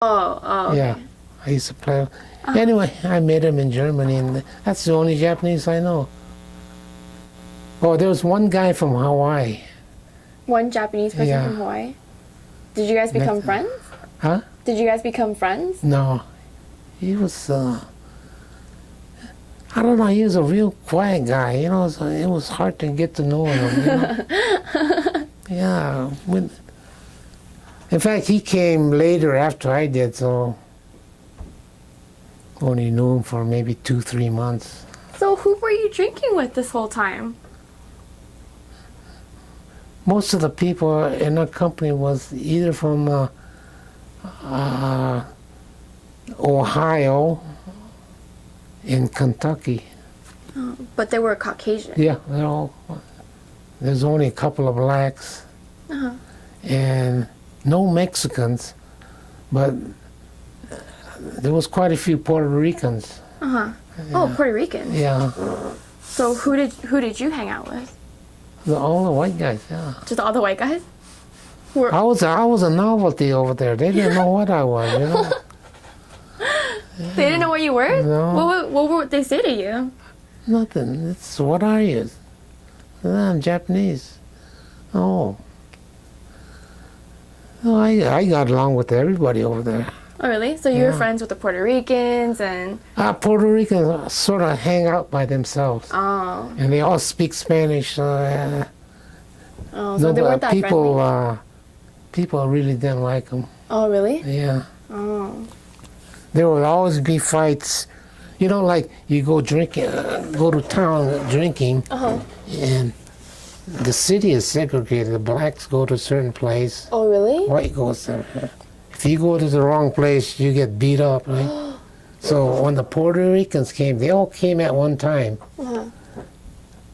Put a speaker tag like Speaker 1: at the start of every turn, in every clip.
Speaker 1: Okay.
Speaker 2: Yeah, I used to play. Anyway, I met him in Germany, and that's the only Japanese I know. Oh, there was one guy from Hawaii.
Speaker 1: One Japanese person
Speaker 2: Yeah.
Speaker 1: from Hawaii. Did you guys become friends?
Speaker 2: Huh?
Speaker 1: Did you guys become friends?
Speaker 2: No. He was, I don't know, he was a real quiet guy, you know, so it was hard to get to know him, you know? Yeah. In fact, he came later after I did, so only knew him for maybe 2-3 months.
Speaker 1: So who were you drinking with this whole time?
Speaker 2: Most of the people in our company was either from Ohio and Kentucky.
Speaker 1: But they were Caucasian.
Speaker 2: Yeah, they're all. There's only a couple of blacks
Speaker 1: Uh-huh.
Speaker 2: and no Mexicans, but there was quite a few Puerto Ricans.
Speaker 1: Uh-huh. Oh, Puerto Ricans.
Speaker 2: Yeah,
Speaker 1: So who did you hang out with?
Speaker 2: all the white guys. Yeah,
Speaker 1: Just all the white guys? Were,
Speaker 2: I was a novelty over there. They didn't know what I was. You know,
Speaker 1: They didn't know what you were?
Speaker 2: No.
Speaker 1: What would they say to you?
Speaker 2: nothing. It's what are you? I'm Japanese. Oh. Oh, I got along with everybody over there.
Speaker 1: Oh, really? So you were
Speaker 2: Yeah.
Speaker 1: friends with the Puerto Ricans and...
Speaker 2: Puerto Ricans sort of hang out by themselves,
Speaker 1: Oh.
Speaker 2: and they all speak Spanish. So
Speaker 1: Oh, so they weren't that
Speaker 2: people,
Speaker 1: friendly.
Speaker 2: people really didn't like them.
Speaker 1: Oh, really?
Speaker 2: Yeah,
Speaker 1: Oh.
Speaker 2: there would always be fights. You know, like you go drinking, go to town drinking,
Speaker 1: Uh-huh.
Speaker 2: and the city is segregated. The blacks go to a certain place,
Speaker 1: Oh, really?
Speaker 2: white goes there. If you go to the wrong place, you get beat up, right? So when the Puerto Ricans came, they all came at one time.
Speaker 1: Uh-huh.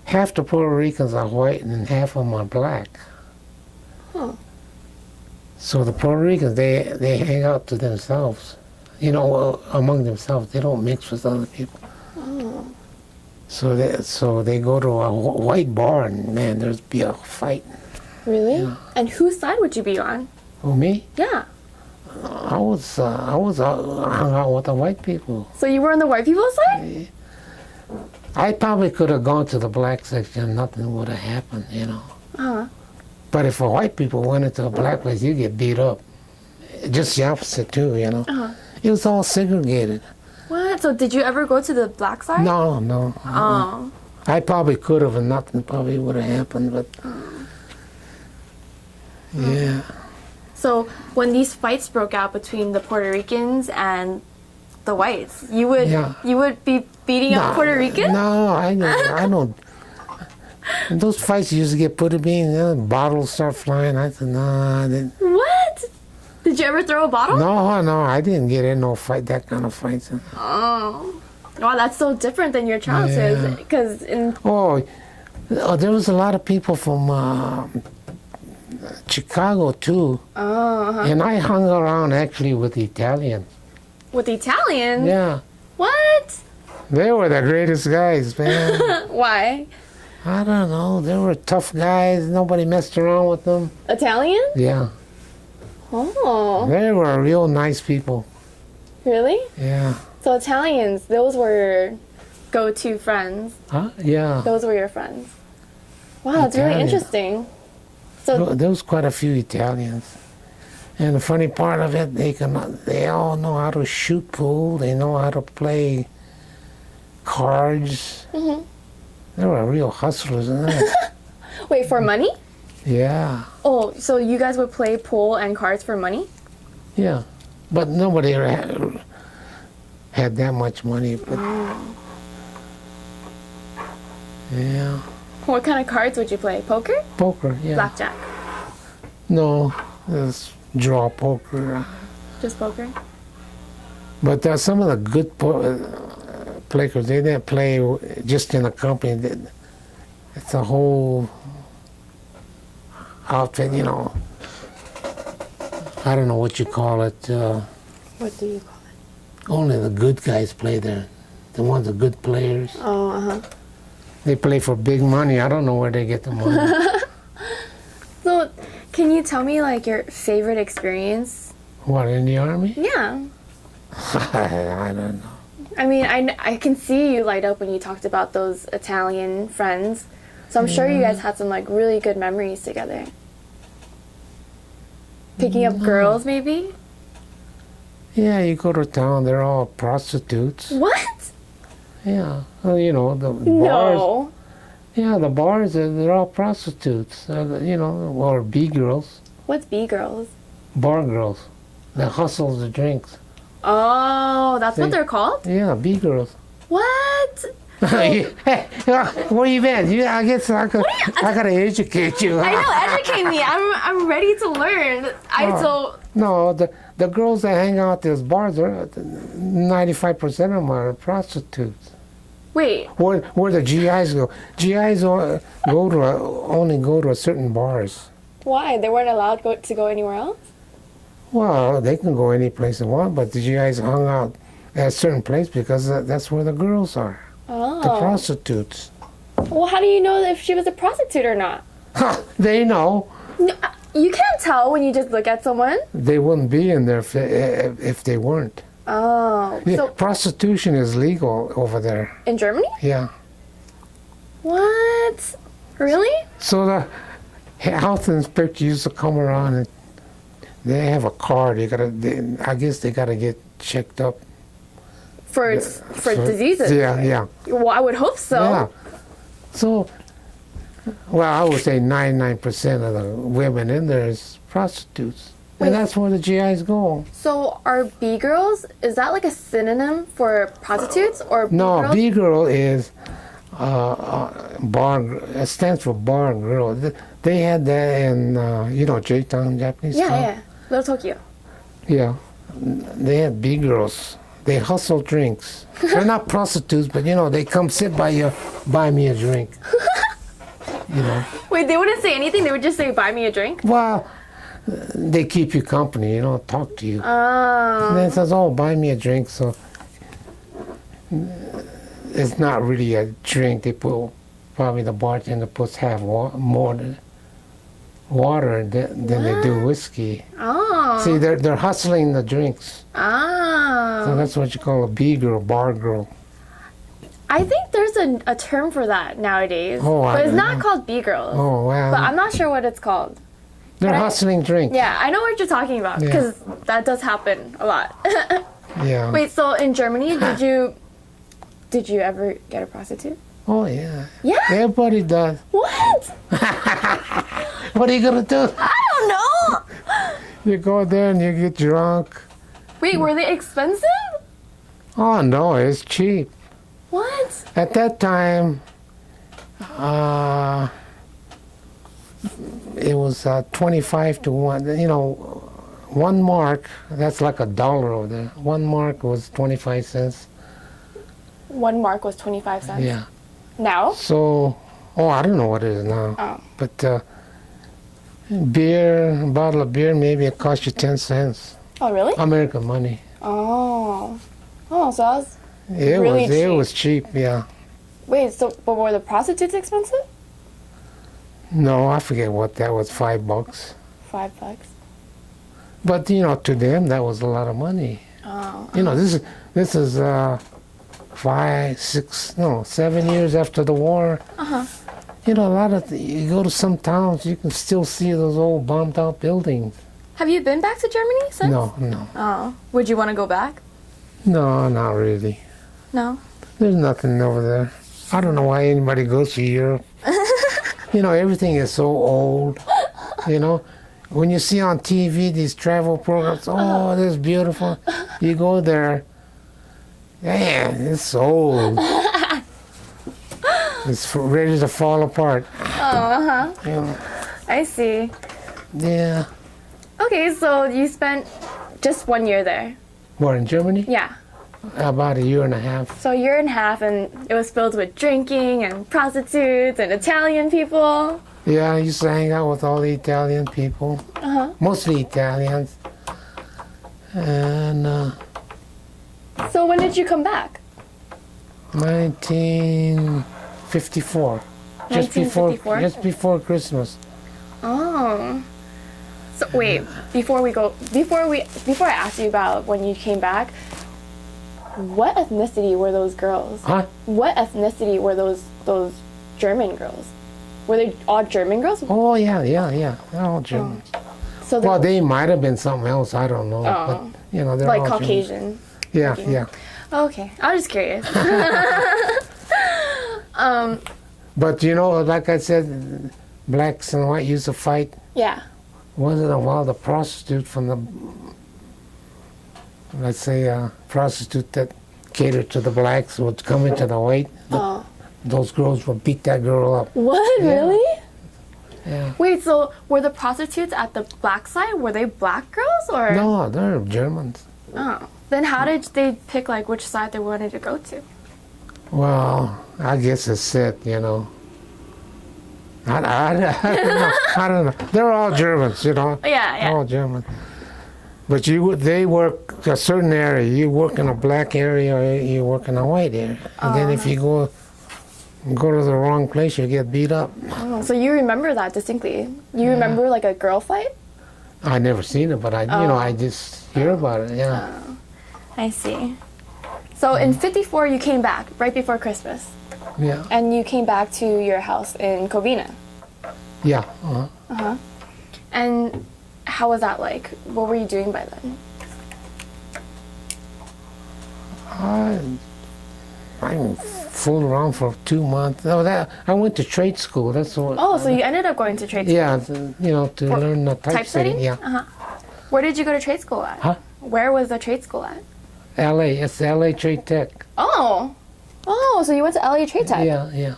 Speaker 2: Half the Puerto Ricans are white and half of them are black.
Speaker 1: Huh.
Speaker 2: So the Puerto Ricans, they hang out to themselves, you know, among themselves. They don't mix with other people.
Speaker 1: Oh.
Speaker 2: So they go to a white bar and man, there's be a fight.
Speaker 1: Really?
Speaker 2: Yeah.
Speaker 1: And whose side would you be on?
Speaker 2: Who, me?
Speaker 1: Yeah.
Speaker 2: I was hung out with the white people.
Speaker 1: So you were on the white people's side?
Speaker 2: I probably could have gone to the black section. Nothing would have happened, you know.
Speaker 1: Uh-huh.
Speaker 2: But if the white people went into a black place, you get beat up. Just the opposite too, you know.
Speaker 1: Uh-huh.
Speaker 2: It was all segregated.
Speaker 1: What? So did you ever go to the black side?
Speaker 2: No.
Speaker 1: Oh.
Speaker 2: I probably could have, and nothing probably would have happened. But yeah,
Speaker 1: So when these fights broke out between the Puerto Ricans and the whites, you would
Speaker 2: Yeah.
Speaker 1: you would be beating up Puerto Ricans?
Speaker 2: No, I don't. Those fights used to get put at me, and bottles start flying. I said, no, I didn't.
Speaker 1: What? Did you ever throw a bottle?
Speaker 2: No, I didn't get in no fight, that kind of fights.
Speaker 1: Oh. Wow, that's so different than your childhood.
Speaker 2: Yeah.
Speaker 1: Because in
Speaker 2: Oh, there was a lot of people from Chicago too, and I hung around actually with the Italians.
Speaker 1: with Italians?
Speaker 2: Yeah,
Speaker 1: What?
Speaker 2: they were the greatest guys, man.
Speaker 1: Why?
Speaker 2: I don't know, they were tough guys. Nobody messed around with them.
Speaker 1: Italian?
Speaker 2: Yeah,
Speaker 1: Oh.
Speaker 2: they were real nice people.
Speaker 1: Really?
Speaker 2: Yeah.
Speaker 1: So Italians, those were your go-to friends.
Speaker 2: Huh? Yeah.
Speaker 1: Those were your friends. Wow, that's really
Speaker 2: Italian.
Speaker 1: interesting. So
Speaker 2: There was quite a few Italians. And the funny part of it, they all know how to shoot pool. They know how to play cards.
Speaker 1: Mhm.
Speaker 2: They were real hustlers, isn't it?
Speaker 1: wait, for money?
Speaker 2: Yeah,
Speaker 1: Oh, so you guys would play pool and cards for money?
Speaker 2: yeah. But nobody ever had that much money. But yeah,
Speaker 1: What kind of cards would you play? Poker?
Speaker 2: poker. Yeah.
Speaker 1: Blackjack?
Speaker 2: No, it's draw poker.
Speaker 1: Just poker?
Speaker 2: But some of the good players, they didn't play just in a company. It's a whole outfit, you know. I don't know what you call it.
Speaker 1: What do you call it?
Speaker 2: Only the good guys play there. The ones, the good players.
Speaker 1: Oh, uh-huh.
Speaker 2: They play for big money. I don't know where they get the money.
Speaker 1: So, can you tell me, like, your favorite experience
Speaker 2: What, in the army?
Speaker 1: Yeah.
Speaker 2: I don't know.
Speaker 1: I mean, I can see you light up when you talked about those Italian friends. So I'm sure you guys had some like really good memories together. Picking up girls, maybe?
Speaker 2: Yeah, you go to town, they're all prostitutes.
Speaker 1: What?
Speaker 2: Yeah. Well, you know, the bars.
Speaker 1: No.
Speaker 2: Yeah, the bars, they're all prostitutes. You know, or B-girls,
Speaker 1: What's B-girls?
Speaker 2: bar girls. That hustle the drinks.
Speaker 1: Oh, that's what
Speaker 2: They-
Speaker 1: they're called?
Speaker 2: Yeah, B-girls.
Speaker 1: What?
Speaker 2: Hey, where you been? I guess I gotta educate you.
Speaker 1: I know, educate me. I'm ready to learn.
Speaker 2: No, the girls that hang out at those bars, 95% of them are prostitutes.
Speaker 1: Wait.
Speaker 2: Where the GIs go? GIs only go to a certain bars.
Speaker 1: Why? They weren't allowed to go anywhere else?
Speaker 2: Well, they can go any place they want, but the GIs hung out at a certain place because that's where the girls are.
Speaker 1: Oh.
Speaker 2: The prostitutes.
Speaker 1: Well, how do you know if she was a prostitute or not?
Speaker 2: They know.
Speaker 1: No, you can't tell when you just look at someone.
Speaker 2: They wouldn't be in there if they weren't.
Speaker 1: Oh.
Speaker 2: Yeah,
Speaker 1: So,
Speaker 2: prostitution is legal over there.
Speaker 1: in Germany?
Speaker 2: Yeah.
Speaker 1: What? Really?
Speaker 2: So the health inspector used to come around and they have a card. I guess they gotta get checked up.
Speaker 1: For diseases?
Speaker 2: Yeah, yeah.
Speaker 1: Well, I would hope so.
Speaker 2: Yeah. So, well, I would say 99% of the women in there is prostitutes.
Speaker 1: Wait.
Speaker 2: And that's where the GIs go.
Speaker 1: So are B-girls, is that like a synonym for prostitutes or
Speaker 2: No,
Speaker 1: B-girls?
Speaker 2: B-girl is bar. It stands for bar girl. They had that in, J-Town, Japanese
Speaker 1: Yeah,
Speaker 2: town.
Speaker 1: yeah. Little Tokyo.
Speaker 2: Yeah. They had B-girls. They hustle drinks. They're not prostitutes, but, they come sit by you, buy me a drink.
Speaker 1: Wait, they wouldn't say anything? They would just say, buy me a drink?
Speaker 2: Well, they keep you company, talk to you.
Speaker 1: Oh.
Speaker 2: And then it says, oh, buy me a drink. So it's not really a drink. They put, probably the bartender puts half more than water than they do whiskey.
Speaker 1: Oh.
Speaker 2: See, they're hustling the drinks.
Speaker 1: Oh.
Speaker 2: So that's what you call a B-girl, bar girl.
Speaker 1: I think there's a term for that nowadays.
Speaker 2: Oh, I
Speaker 1: but it's
Speaker 2: don't
Speaker 1: not
Speaker 2: know.
Speaker 1: called B-girls.
Speaker 2: Oh, well.
Speaker 1: But I'm not sure what it's called.
Speaker 2: They're
Speaker 1: but I-
Speaker 2: hustling drinks.
Speaker 1: Yeah, I know what you're talking about
Speaker 2: Yeah.
Speaker 1: because that does happen a lot.
Speaker 2: Yeah.
Speaker 1: Wait, so in Germany, did you ever get a prostitute?
Speaker 2: Oh, yeah.
Speaker 1: Yeah?
Speaker 2: Everybody does.
Speaker 1: What?
Speaker 2: What are you going to do?
Speaker 1: I don't know.
Speaker 2: You go there and you get drunk.
Speaker 1: Wait, were they expensive?
Speaker 2: Oh, no, it's cheap.
Speaker 1: What?
Speaker 2: At that time, it was 25 to 1. 1 mark, that's like $1 over there. 1 mark was 25 cents.
Speaker 1: 1 mark was 25 cents.
Speaker 2: Yeah.
Speaker 1: Now?
Speaker 2: So, I don't know what it is now.
Speaker 1: Oh.
Speaker 2: But a bottle of beer, maybe it cost you 10 cents.
Speaker 1: Oh, really?
Speaker 2: American money.
Speaker 1: Oh. Oh, so that was...
Speaker 2: It
Speaker 1: Really
Speaker 2: was cheap, yeah.
Speaker 1: Wait, but were the prostitutes expensive?
Speaker 2: No, I forget what that was, $5.
Speaker 1: $5.
Speaker 2: But to them that was a lot of money.
Speaker 1: Oh.
Speaker 2: This is 7 years after the war.
Speaker 1: Uh-huh.
Speaker 2: You go to some towns, you can still see those old bombed out buildings.
Speaker 1: Have you been back to Germany since?
Speaker 2: No.
Speaker 1: Oh. Would you want to go back?
Speaker 2: No, not really.
Speaker 1: No.
Speaker 2: There's nothing over there. I don't know why anybody goes to Europe. Everything is so old. When you see on TV these travel programs, oh, this is beautiful. You go there, man, it's old. It's ready to fall apart.
Speaker 1: Oh, uh-huh. I see.
Speaker 2: Yeah.
Speaker 1: Okay, so you spent just 1 year there.
Speaker 2: What, in Germany?
Speaker 1: Yeah.
Speaker 2: About 1.5 years.
Speaker 1: So a year and a half, and it was filled with drinking and prostitutes and Italian people.
Speaker 2: Yeah, I used to hang out with all the Italian people.
Speaker 1: Uh-huh.
Speaker 2: Mostly Italians. And
Speaker 1: So when did you come back?
Speaker 2: 1954.
Speaker 1: 1954?
Speaker 2: Just before Christmas.
Speaker 1: Oh. So wait, before I ask you about when you came back, what ethnicity were those girls?
Speaker 2: Huh?
Speaker 1: What ethnicity were those German girls? Were they all German girls?
Speaker 2: Oh, yeah. They're all German.
Speaker 1: So
Speaker 2: Well, they might have been something else. I don't know.
Speaker 1: Oh.
Speaker 2: But, you know, they're
Speaker 1: like
Speaker 2: all German.
Speaker 1: Caucasian.
Speaker 2: Yeah,
Speaker 1: looking.
Speaker 2: yeah.
Speaker 1: Okay, I was just curious.
Speaker 2: But, you know, like I said, blacks and white used to fight.
Speaker 1: Yeah.
Speaker 2: Once in a while, the prostitute from the, let's say, a prostitute that catered to the blacks would come into the white.
Speaker 1: Oh.
Speaker 2: Those girls would beat that girl up.
Speaker 1: What?
Speaker 2: Yeah.
Speaker 1: Really?
Speaker 2: Yeah.
Speaker 1: Wait, so were the prostitutes at the black side? Were they black girls or?
Speaker 2: No, they're Germans.
Speaker 1: Oh. Then how did they pick like which side they wanted to go to?
Speaker 2: Well, I guess it's set, you know. I don't know. I don't know. They're all Germans, you know.
Speaker 1: Yeah.
Speaker 2: All German. But they work a certain area. You work in a black area, or you work in a white area. And then if you go to the wrong place, you get beat up.
Speaker 1: Oh, so you remember that distinctly? You remember like a girl fight?
Speaker 2: I never seen it, but I just hear about it. Yeah.
Speaker 1: I see. So in '54, you came back right before Christmas,
Speaker 2: Yeah.
Speaker 1: and you came back to your house in Covina.
Speaker 2: Yeah.
Speaker 1: And how was that like? What were you doing by then?
Speaker 2: I fooled around for 2 months. I went to trade school. That's what.
Speaker 1: Oh, so you ended up going to trade school.
Speaker 2: Yeah, you know, to learn the typesetting. Yeah.
Speaker 1: Where did you go to trade school at?
Speaker 2: Huh?
Speaker 1: Where was the trade school at?
Speaker 2: L.A. It's L.A. Trade Tech.
Speaker 1: Oh, so you went to LA Trade Tech.
Speaker 2: Yeah.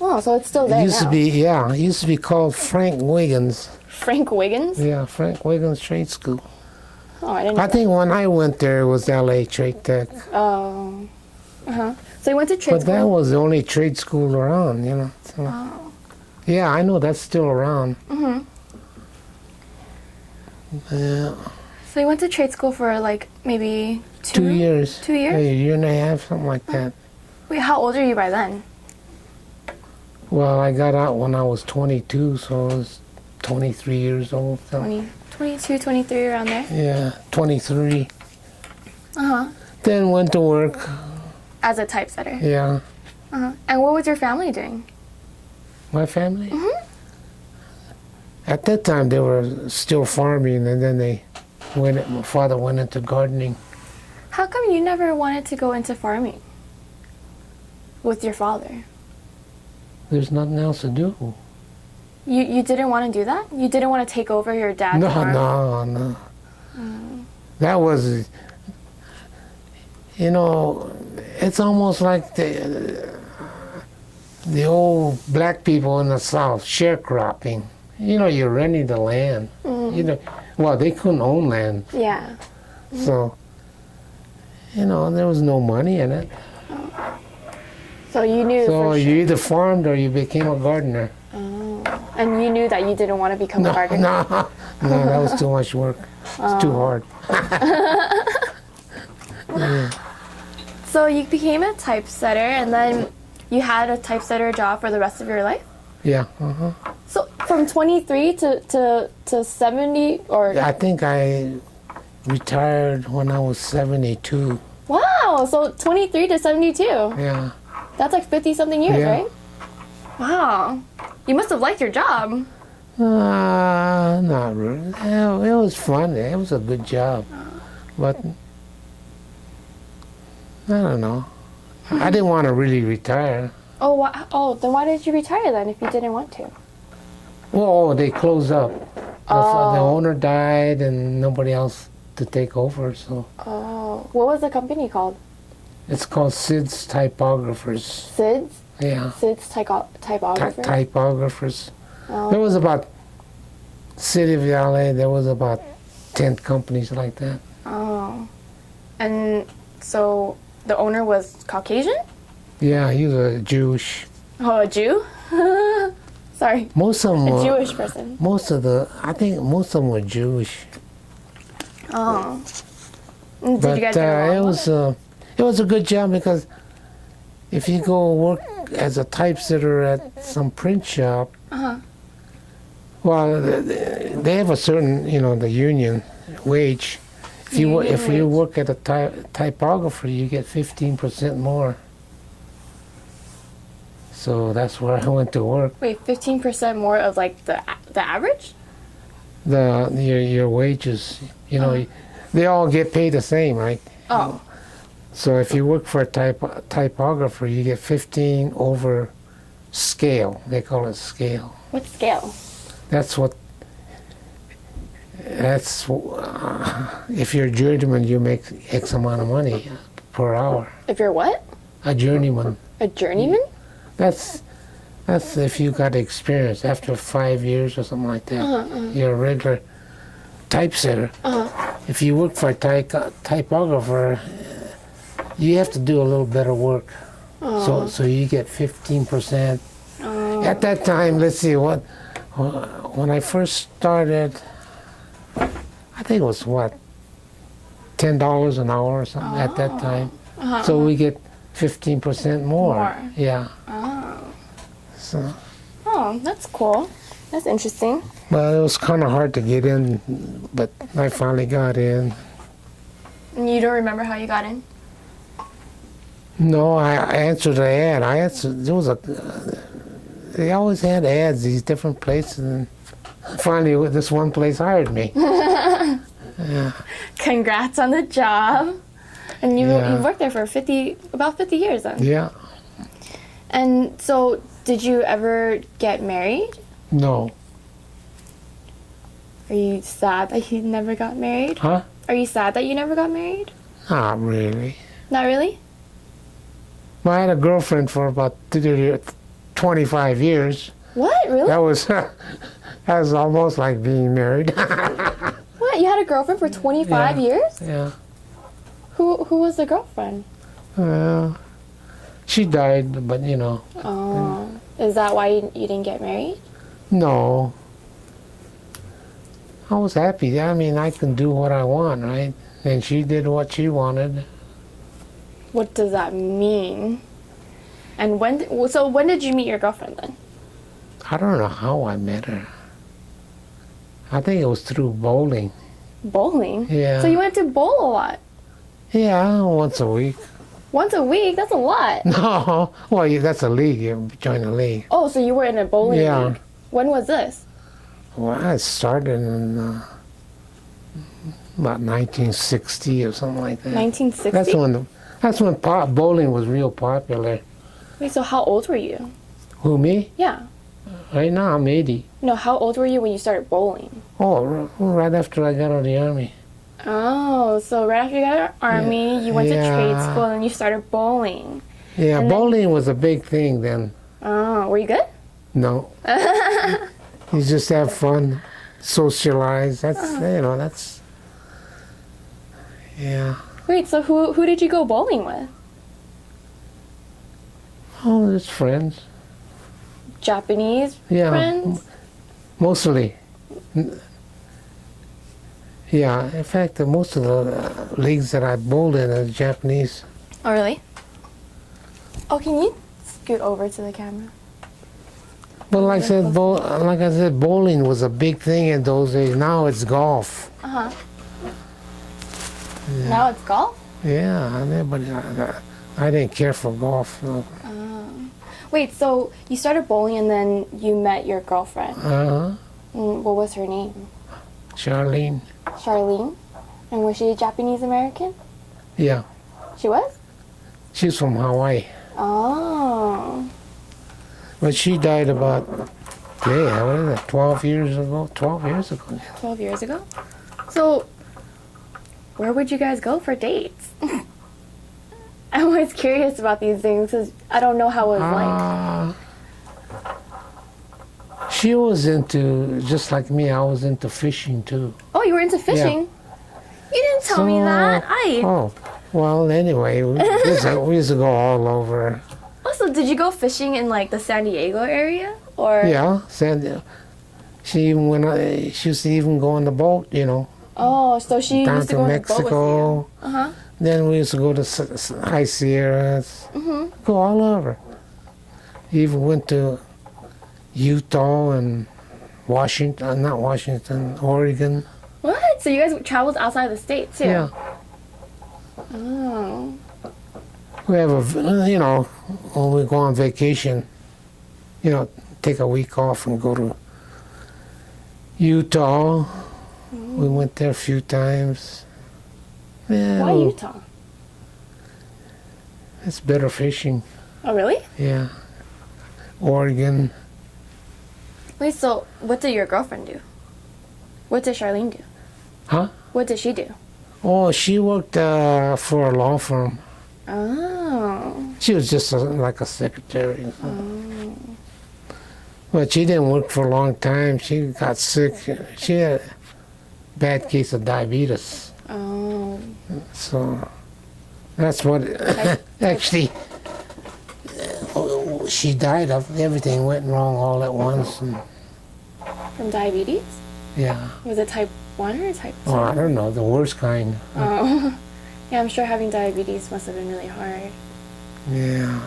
Speaker 1: Oh, so it's still there
Speaker 2: It used
Speaker 1: now.
Speaker 2: to be, it used to be called Frank Wiggins.
Speaker 1: Frank Wiggins?
Speaker 2: Yeah, Frank Wiggins Trade School.
Speaker 1: Oh, I didn't know.
Speaker 2: I think when I went there, it was L.A. Trade Tech.
Speaker 1: Oh. So you went to trade
Speaker 2: But that
Speaker 1: school?
Speaker 2: was the only trade school around, you know. So, yeah, I know that's still around. Yeah,
Speaker 1: So you went to trade school for like maybe
Speaker 2: 2 years.
Speaker 1: 2 years?
Speaker 2: A year and a half, something like that.
Speaker 1: Wait, how old are you by then?
Speaker 2: Well, I got out when I was 22, so I was 23 years old. So,
Speaker 1: 22, 23, around there?
Speaker 2: yeah, 23.
Speaker 1: Uh-huh.
Speaker 2: Then went to work.
Speaker 1: As a typesetter?
Speaker 2: Yeah.
Speaker 1: And what was your family doing?
Speaker 2: My family? At that time, they were still farming, and then my father went into gardening.
Speaker 1: How come you never wanted to go into farming with your father?
Speaker 2: There's nothing else to do.
Speaker 1: You didn't want to do that? You didn't want to take over your dad's farm?
Speaker 2: No. That was, you know, it's almost like the old black people in the South, sharecropping. You know, you're renting the land. You know, well, they couldn't own land.
Speaker 1: Yeah.
Speaker 2: So, you know, there was no money in it.
Speaker 1: So you knew
Speaker 2: So
Speaker 1: for
Speaker 2: you
Speaker 1: sure.
Speaker 2: either farmed or you became a gardener.
Speaker 1: And you knew that you didn't want to become a gardener?
Speaker 2: No, that was too much work. It's too hard.
Speaker 1: So you became a typesetter, and then you had a typesetter job for the rest of your life?
Speaker 2: Yeah.
Speaker 1: So from 23 to 70, or...
Speaker 2: I think I retired when I was 72.
Speaker 1: Wow, so 23 to 72.
Speaker 2: Yeah.
Speaker 1: That's like 50-something years,
Speaker 2: Yeah.
Speaker 1: right? Wow. You must have liked your job.
Speaker 2: Not really. Yeah, it was fun. It was a good job. But, I don't know. I didn't want to really retire.
Speaker 1: Then why did you retire then if you didn't want to?
Speaker 2: Well, they closed up. The
Speaker 1: Oh.
Speaker 2: owner died and nobody else to take over, so
Speaker 1: Oh. What was the company called?
Speaker 2: it's called Sid's Typographers.
Speaker 1: SIDS?
Speaker 2: Yeah,
Speaker 1: SIDS Typographer?
Speaker 2: typographers.
Speaker 1: Oh.
Speaker 2: There was about, City of LA, there was about 10 companies like that.
Speaker 1: Oh. And so the owner was Caucasian?
Speaker 2: Yeah, he was a Jewish.
Speaker 1: Oh, a Jew? Sorry.
Speaker 2: Most of them
Speaker 1: A
Speaker 2: were,
Speaker 1: Jewish person.
Speaker 2: I think most of them were Jewish.
Speaker 1: Oh. And did
Speaker 2: But
Speaker 1: you guys get along?
Speaker 2: it was a good job because if you go work as a typesetter at some print shop, Well, they have a certain, the union wage. If you work at a typographer, you get 15% more. So that's where I went to work.
Speaker 1: Wait, 15% more of like the average?
Speaker 2: Your wages, they all get paid the same, right?
Speaker 1: Oh.
Speaker 2: So if you work for a typographer, you get 15 over scale. They call it scale.
Speaker 1: What scale?
Speaker 2: If you're a journeyman, you make X amount of money per hour.
Speaker 1: If you're what?
Speaker 2: A journeyman.
Speaker 1: A journeyman?
Speaker 2: That's if you got experience after 5 years or something like that. You're a regular typesetter. If you work for a typographer, you have to do a little better work. So you get 15%. At that time, let's see when I first started, I think it was $10 an hour or something at that time. So we get 15% more. Yeah. So.
Speaker 1: Oh, that's cool. That's interesting.
Speaker 2: Well, it was kind of hard to get in, but I finally got in.
Speaker 1: And you don't remember how you got in?
Speaker 2: No, I answered the ad. They always had ads, these different places, and finally this one place hired me. Yeah.
Speaker 1: Congrats on the job. And you've worked there for about 50 years then.
Speaker 2: Yeah.
Speaker 1: And so, did you ever get married?
Speaker 2: No.
Speaker 1: Are you sad that you never got married?
Speaker 2: Huh?
Speaker 1: Are you sad that you never got married?
Speaker 2: Not really.
Speaker 1: Not really?
Speaker 2: Well, I had a girlfriend for about 25 years.
Speaker 1: What? Really?
Speaker 2: That was almost like being married.
Speaker 1: What? You had a girlfriend for 25 years?
Speaker 2: Yeah.
Speaker 1: Who was the girlfriend?
Speaker 2: Well, she died, but
Speaker 1: Oh. Is that why you didn't get married?
Speaker 2: No. I was happy. I mean, I can do what I want, right? And she did what she wanted.
Speaker 1: What does that mean? And when did you meet your girlfriend then?
Speaker 2: I don't know how I met her. I think it was through bowling.
Speaker 1: Bowling?
Speaker 2: Yeah.
Speaker 1: So you went to bowl a lot?
Speaker 2: Yeah, once a week.
Speaker 1: Once a week? That's a lot.
Speaker 2: No, well, that's a league. You join a league.
Speaker 1: Oh, so you were in a bowling
Speaker 2: Yeah.
Speaker 1: league. When was this?
Speaker 2: Well, I started in about 1960 or something like that.
Speaker 1: 1960?
Speaker 2: That's when bowling was real popular.
Speaker 1: Wait, so how old were you?
Speaker 2: Who, me?
Speaker 1: Yeah.
Speaker 2: Right now, I'm 80.
Speaker 1: No, how old were you when you started bowling?
Speaker 2: Oh, right after I got out of the Army.
Speaker 1: Oh, so right after you got out of Army, you went to trade
Speaker 2: Yeah.
Speaker 1: school and you started bowling.
Speaker 2: Yeah,
Speaker 1: And then-
Speaker 2: bowling was a big thing then.
Speaker 1: Oh, were you good?
Speaker 2: No. You just have fun, socialize. That's, yeah.
Speaker 1: Wait, so who did you go bowling with?
Speaker 2: Oh, just friends.
Speaker 1: Japanese
Speaker 2: Yeah.
Speaker 1: friends?
Speaker 2: Mostly. Yeah, in fact, most of the leagues that I bowled in are Japanese.
Speaker 1: Oh, really? Oh, can you scoot over to the camera?
Speaker 2: But like I said, bowling was a big thing in those days. Now it's golf.
Speaker 1: Uh-huh. Now it's golf?
Speaker 2: Yeah, but I didn't care for golf. No.
Speaker 1: Wait, so you started bowling and then you met your girlfriend.
Speaker 2: Uh-huh.
Speaker 1: What was her name?
Speaker 2: Charlene.
Speaker 1: Charlene? And was she a Japanese American?
Speaker 2: Yeah,
Speaker 1: She was?
Speaker 2: she's from Hawaii.
Speaker 1: Oh.
Speaker 2: But she died about, what is it, 12 years ago? 12 years ago.
Speaker 1: 12 years ago? So, where would you guys go for dates? I'm always curious about these things because I don't know how it was like.
Speaker 2: She was into, just like me, I was into fishing too.
Speaker 1: Oh, you were into fishing? You didn't tell me that.
Speaker 2: Oh, well, anyway, we used to go all over.
Speaker 1: Also, did you go fishing in like the San Diego area? Or
Speaker 2: Yeah, she used to even go on the boat,
Speaker 1: Oh, so she
Speaker 2: down
Speaker 1: used to
Speaker 2: to
Speaker 1: go
Speaker 2: Mexico.
Speaker 1: on the boat with you. Uh-huh.
Speaker 2: Then we used to go to High Sierras, go all over. Even went to Utah and Washington, not Washington, Oregon.
Speaker 1: What? So you guys traveled outside the state too?
Speaker 2: Yeah.
Speaker 1: Oh.
Speaker 2: We have when we go on vacation, take a week off and go to Utah. We went there a few times. Yeah,
Speaker 1: Why Utah?
Speaker 2: it's better fishing.
Speaker 1: Oh, really?
Speaker 2: Yeah. Oregon.
Speaker 1: Wait, so what did your girlfriend do? What did Charlene do?
Speaker 2: Huh?
Speaker 1: What did she do?
Speaker 2: Oh, she worked for a law firm.
Speaker 1: Oh.
Speaker 2: She was just like a secretary.
Speaker 1: Oh.
Speaker 2: But she didn't work for a long time. She got sick. She had a bad case of diabetes.
Speaker 1: Oh.
Speaker 2: So that's what actually she died of. Everything went wrong all at once. And,
Speaker 1: From diabetes?
Speaker 2: yeah.
Speaker 1: Was it type 1 or type 2?
Speaker 2: Oh, I don't know, the worst kind.
Speaker 1: Oh. Yeah, I'm sure having diabetes must have been really hard.
Speaker 2: Yeah.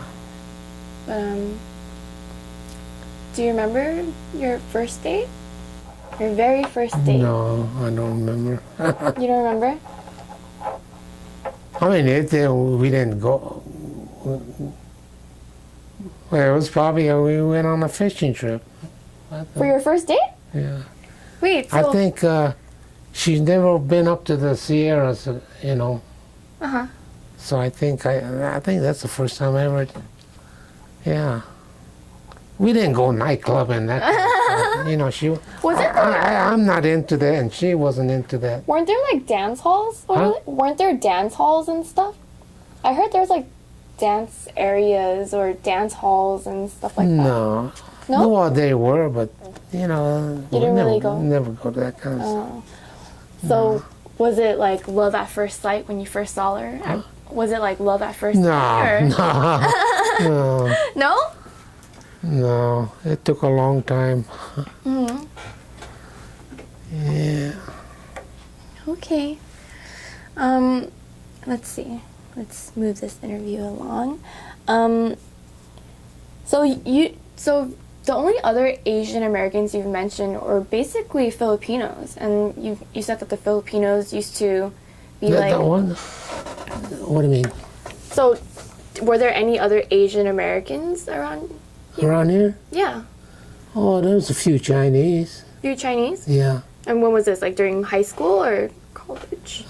Speaker 1: But, do you remember your first date? Your very first date?
Speaker 2: No, I don't remember.
Speaker 1: You don't remember?
Speaker 2: I mean, we didn't go. Well, it was probably we went on a fishing trip.
Speaker 1: For your first date?
Speaker 2: Yeah.
Speaker 1: Wait, so...
Speaker 2: I think she's never been up to the Sierras,
Speaker 1: Uh-huh.
Speaker 2: So I think that's the first time I ever. Yeah. We didn't go nightclubbing. That she.
Speaker 1: Was it
Speaker 2: I'm not into that, and she wasn't into that.
Speaker 1: Weren't there like dance halls?
Speaker 2: Huh?
Speaker 1: Weren't there dance halls and stuff? I heard there's like dance areas or dance halls and stuff like that.
Speaker 2: No.
Speaker 1: No?
Speaker 2: Well, they were, but we
Speaker 1: didn't
Speaker 2: never,
Speaker 1: really go?
Speaker 2: never go to that kind of stuff.
Speaker 1: Oh. So was it like love at first sight when you first saw her? Was it like love at first sight? Or?
Speaker 2: No.
Speaker 1: No?
Speaker 2: No. It took a long time.
Speaker 1: Mm-hmm.
Speaker 2: Yeah.
Speaker 1: Okay. Let's see. Let's move this interview along. So the only other Asian Americans you've mentioned are basically Filipinos, and you said that the Filipinos used to be
Speaker 2: That one? What do you mean?
Speaker 1: So, were there any other Asian Americans around?
Speaker 2: Around here?
Speaker 1: Yeah.
Speaker 2: Oh, there was a few Chinese.
Speaker 1: You Chinese?
Speaker 2: Yeah.
Speaker 1: And when was this? Like during high school or college?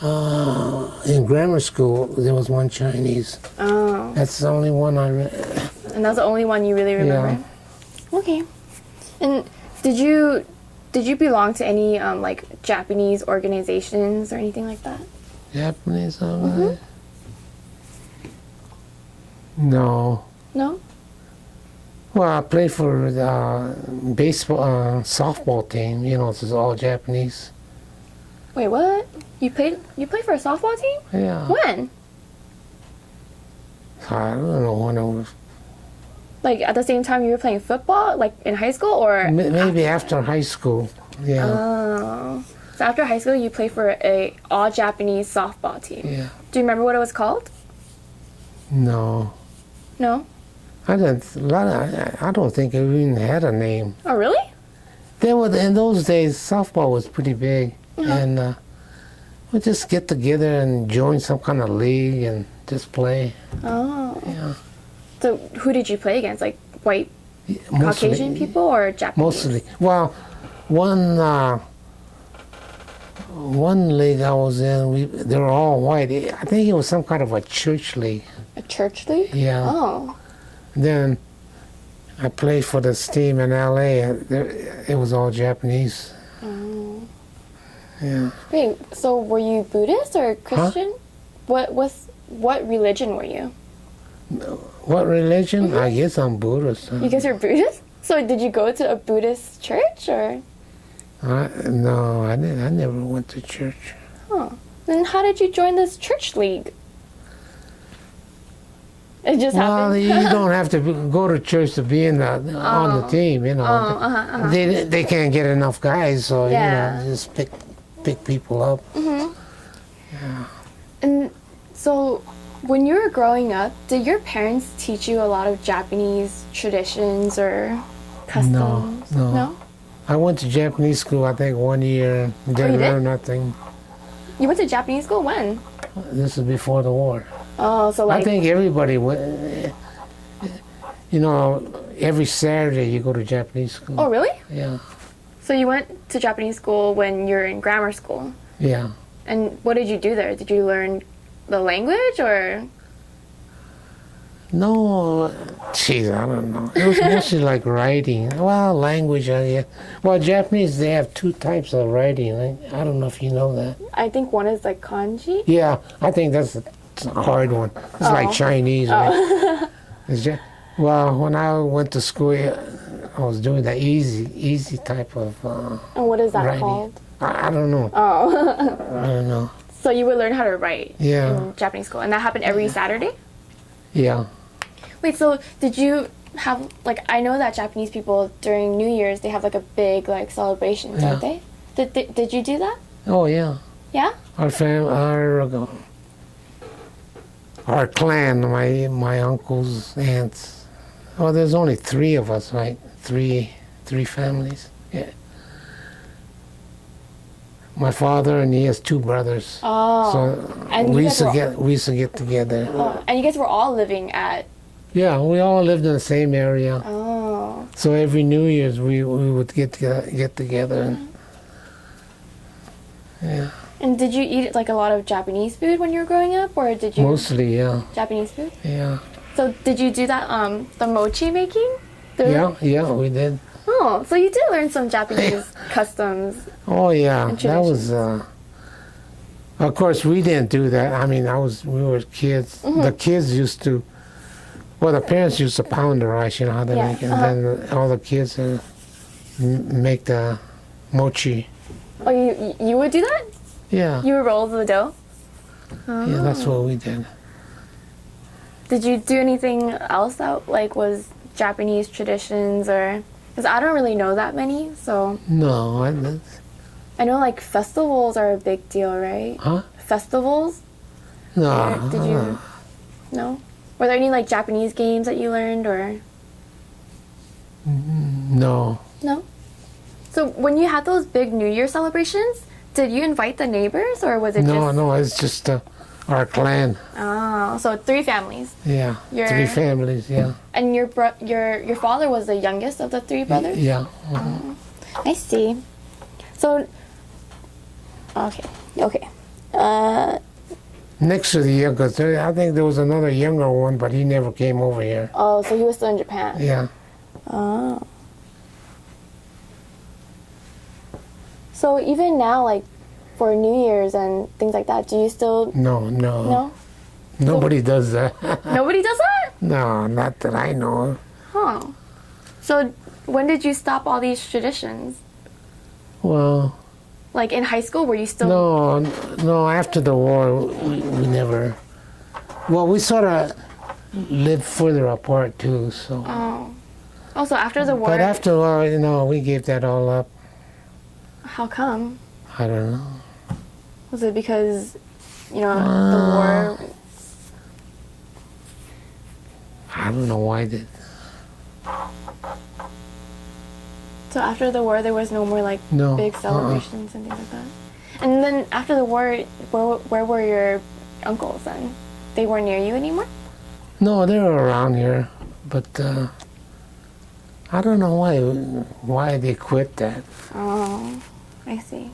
Speaker 2: In grammar school, there was one Chinese.
Speaker 1: Oh.
Speaker 2: That's the only one I read.
Speaker 1: And that's the only one you really remember? Yeah. Okay. And did you belong to any like Japanese organizations or anything like that?
Speaker 2: Japanese? No.
Speaker 1: No?
Speaker 2: Well, I played for the baseball, softball team. It's all Japanese.
Speaker 1: Wait, what? You played for a softball team?
Speaker 2: Yeah.
Speaker 1: When?
Speaker 2: I don't know when it was.
Speaker 1: Like at the same time you were playing football, like in high school, or
Speaker 2: Maybe after high school. Yeah.
Speaker 1: Oh, so after high school you played for a all Japanese softball team.
Speaker 2: Yeah.
Speaker 1: Do you remember what it was called?
Speaker 2: No.
Speaker 1: No.
Speaker 2: I don't think it even had a name.
Speaker 1: Oh, really?
Speaker 2: In those days, softball was pretty big, and we'd just get together and join some kind of league and just play.
Speaker 1: Oh.
Speaker 2: Yeah.
Speaker 1: So who did you play against? Like white,
Speaker 2: Mostly,
Speaker 1: Caucasian people or Japanese?
Speaker 2: Mostly. Well, one league I was in, they were all white. I think it was some kind of a church league.
Speaker 1: A church league?
Speaker 2: Yeah.
Speaker 1: Oh.
Speaker 2: Then I played for this team in LA. It was all Japanese.
Speaker 1: Oh.
Speaker 2: Yeah.
Speaker 1: Wait, so were you Buddhist or Christian? Huh? What religion were you?
Speaker 2: What religion? I guess I'm Buddhist.
Speaker 1: You guys are Buddhist? So did you go to a Buddhist church or?
Speaker 2: No, I didn't. I never went to church.
Speaker 1: Oh. Then how did you join this church league? It just happened?
Speaker 2: Well, you don't have to go to church to be on the team, They can't get enough guys, so, just pick people up.
Speaker 1: Mm-hmm. Yeah. And so, when you were growing up, did your parents teach you a lot of Japanese traditions or customs?
Speaker 2: No. I went to Japanese school, I think, 1 year. Didn't
Speaker 1: you did?
Speaker 2: learn nothing.
Speaker 1: You went to Japanese school when?
Speaker 2: This is before the war.
Speaker 1: Oh, so like
Speaker 2: I think everybody went. You know, every Saturday you go to Japanese school.
Speaker 1: Oh, really?
Speaker 2: Yeah.
Speaker 1: So you went to Japanese school when you're in grammar school.
Speaker 2: Yeah.
Speaker 1: And what did you do there? Did you learn the language or?
Speaker 2: No, geez, I don't know. It was mostly like writing. Well, language, yeah. Well, Japanese, they have two types of writing. I don't know if you know that.
Speaker 1: I think one is like kanji.
Speaker 2: Yeah, I think that's a hard one. It's like Chinese, right? Well, when I went to school, I was doing the easy type of
Speaker 1: And what is that
Speaker 2: writing.
Speaker 1: called?
Speaker 2: I don't know.
Speaker 1: Oh.
Speaker 2: I don't know.
Speaker 1: So you would learn how to write
Speaker 2: Yeah.
Speaker 1: in Japanese school, and that happened every Saturday?
Speaker 2: Yeah.
Speaker 1: Wait, so did you have, like, I know that Japanese people during New Year's, they have like a big like celebration, don't they? Did you do that?
Speaker 2: Oh, yeah.
Speaker 1: Yeah?
Speaker 2: Our clan, my uncles, aunts. Well, there's only 3 of us, right? Three families. Yeah. My father, and he has 2 brothers.
Speaker 1: Oh.
Speaker 2: So
Speaker 1: And
Speaker 2: we
Speaker 1: you
Speaker 2: used to
Speaker 1: guys
Speaker 2: get together.
Speaker 1: Oh, and you guys were all living at.
Speaker 2: Yeah, we all lived in the same area.
Speaker 1: Oh.
Speaker 2: So every New Year's we would get together. And, yeah.
Speaker 1: And did you eat like a lot of Japanese food when you were growing up, or did you?
Speaker 2: Mostly, yeah.
Speaker 1: Japanese food.
Speaker 2: Yeah.
Speaker 1: So did you do that? The mochi making.
Speaker 2: Yeah, we did.
Speaker 1: Oh, so you did learn some Japanese customs.
Speaker 2: Oh yeah,
Speaker 1: And
Speaker 2: that was. Of course, we didn't do that. I mean, we were kids. The kids used to. Well, the parents used to pound the rice, you know how they
Speaker 1: Yeah,
Speaker 2: make it, and then all the kids make the mochi.
Speaker 1: Oh, you would do that?
Speaker 2: Yeah,
Speaker 1: You would roll the dough.
Speaker 2: yeah, that's what we did.
Speaker 1: Did you do anything else that like was Japanese traditions, or? Because I don't really know that many, so.
Speaker 2: No,
Speaker 1: I know like festivals are a big deal, right?
Speaker 2: huh?
Speaker 1: Festivals?
Speaker 2: No.
Speaker 1: Did you? No? Were there any like Japanese games that you learned, or?
Speaker 2: No.
Speaker 1: No? So when you had those big New Year celebrations, did you invite the neighbors, or was it
Speaker 2: No,
Speaker 1: just?
Speaker 2: no, it's just our clan.
Speaker 1: Oh, so 3 families.
Speaker 2: Yeah,
Speaker 1: Your-
Speaker 2: 3 families. Yeah,
Speaker 1: And your father was the youngest of the 3 brothers?
Speaker 2: yeah.
Speaker 1: I see. So, okay.
Speaker 2: Next to the youngest, I think there was another younger one, but he never came over here.
Speaker 1: Oh, so he was still in Japan.
Speaker 2: Yeah.
Speaker 1: Oh. So even now, like, for New Year's and things like that, do you still...
Speaker 2: No.
Speaker 1: No?
Speaker 2: Nobody does that.
Speaker 1: Nobody does that?
Speaker 2: No, not that I know of.
Speaker 1: Huh. So when did you stop all these traditions?
Speaker 2: Well,
Speaker 1: Like in high school, were you still...
Speaker 2: no. After the war, we never. Well, we sort of lived further apart too. So,
Speaker 1: Oh. Also, after the war...
Speaker 2: but after a while, we gave that all up.
Speaker 1: How come?
Speaker 2: I don't know.
Speaker 1: Was it because, the war...
Speaker 2: I don't know why did.
Speaker 1: So after the war, there was no more, like,
Speaker 2: No.
Speaker 1: big celebrations and things like that? And then after the war, where were your uncles then? They weren't near you anymore?
Speaker 2: No, they were around here, but I don't know why they quit that.
Speaker 1: Oh, I see.